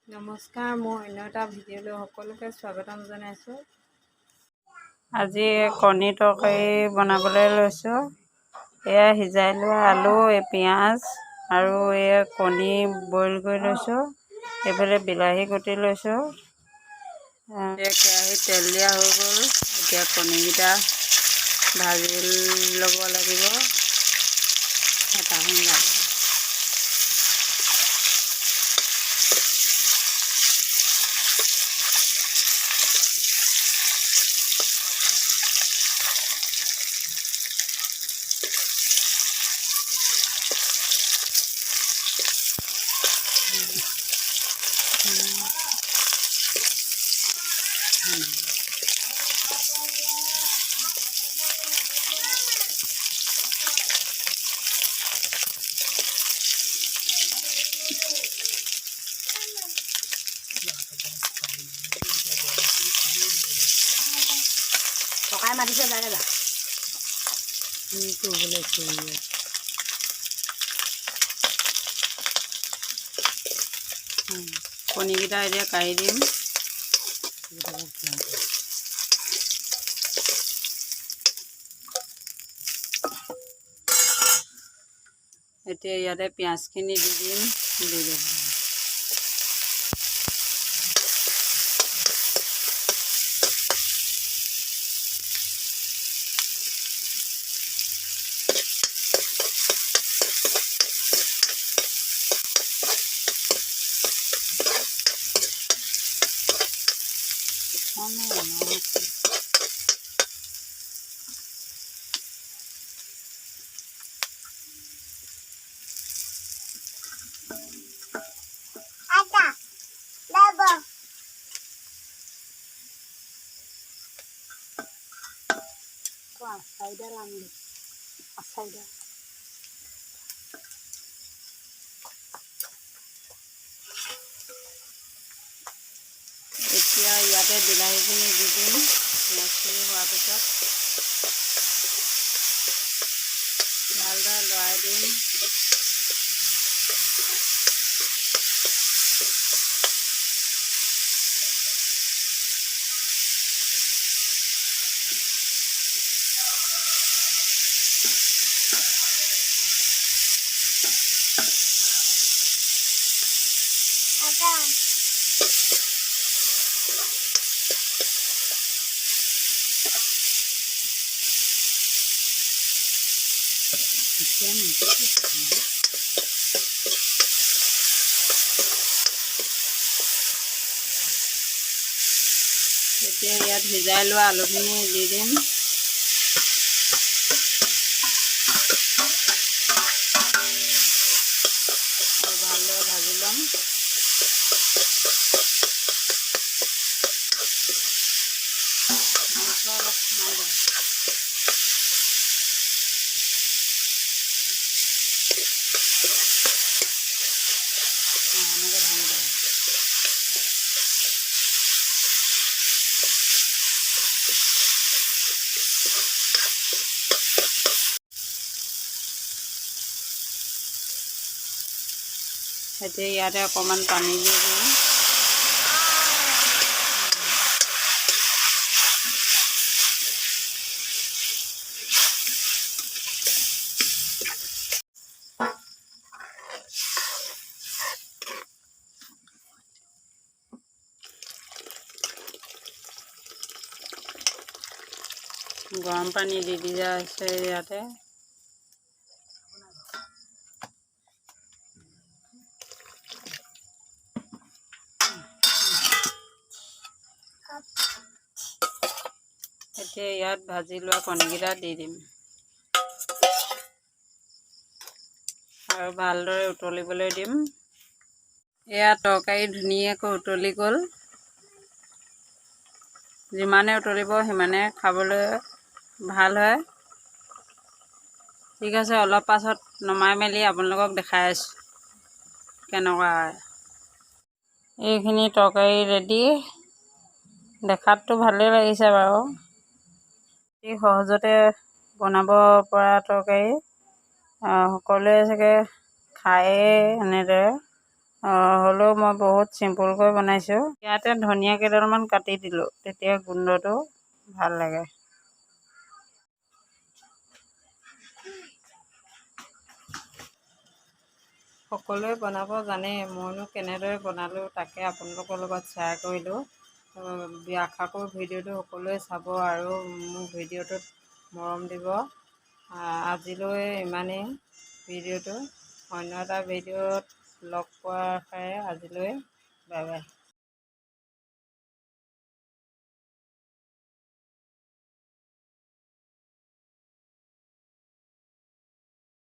নমস্কাৰ, মই অন্য এটা ভিডিঅ'লৈ সকলোকে স্বাগতম জনাইছোঁ। আজি কণী তৰকাৰী বনাবলৈ লৈছোঁ। এয়া সিজাই লোৱা আলু, পিঁয়াজ আৰু এয়া কণী বইল কৰি লৈছোঁ। এইফালে বিলাহী কুটি লৈছোঁ। কেৰাহীত তেল দিয়া হৈ গ'ল। এতিয়া কণীকেইটা ভাজি ল'ব লাগিব। টকাই মাতিছে জানে যা কণীকেইটা এতিয়া কাঢ়ি দিম। এতিয়া ইয়াতে পিঁয়াজখিনি দি দিম। এতিয়া ইয়াতে বিলাহীখিনি দি দিম। পিঁয়াজখিনি হোৱাৰ পিছত ভালদৰে লৰাই দিম। এতিয়া ইয়াত সিজাই লোৱা আলুখিনি দি দিম। ভালদৰে ভাজি ল'ম। অলপ সোমাই দিম। এনেকৈ ভাঙি দিম। এতিয়া ইয়াতে অকণমান পানী দি দিম। গৰম পানী দি দিয়া আছে ইয়াতে। এতিয়া ইয়াত ভাজি লোৱা কণীকেইটা দি দিম আৰু ভালদৰে উতলিবলৈ দিম। এয়া তৰকাৰী ধুনীয়াকৈ উতলি গ'ল। যিমানে উতলিব সিমানে খাবলৈ ভাল হয়। ঠিক আছে, অলপ পাছত নমাই মেলি আপোনালোকক দেখাই আছোঁ কেনেকুৱা হয়। এইখিনি তৰকাৰী ৰেডি। দেখাততো ভালেই লাগিছে বাৰু। অতি সহজতে বনাব পৰা তৰকাৰী। সকলোৱে চাগে খায়ে এনেদৰে। হ'লেও মই বহুত চিম্পুলকৈ বনাইছোঁ। ইয়াতে ধনিয়া কেইডালমান কাটি দিলোঁ, তেতিয়া গোন্ধটো ভাল লাগে। সকলোৱে বনাব জানে, মইনো কেনেদৰে বনালোঁ তাকে আপোনালোকৰ লগত শ্বেয়াৰ কৰিলোঁ। আশা কৰোঁ ভিডিঅ'টো সকলোৱে চাব আৰু মোৰ ভিডিঅ'টোত মৰম দিব। আজিলৈ ইমানেই ভিডিঅ'টো। অন্য এটা ভিডিঅ'ত লগ পোৱাৰ আশাৰে আজিলৈ বাই বাই।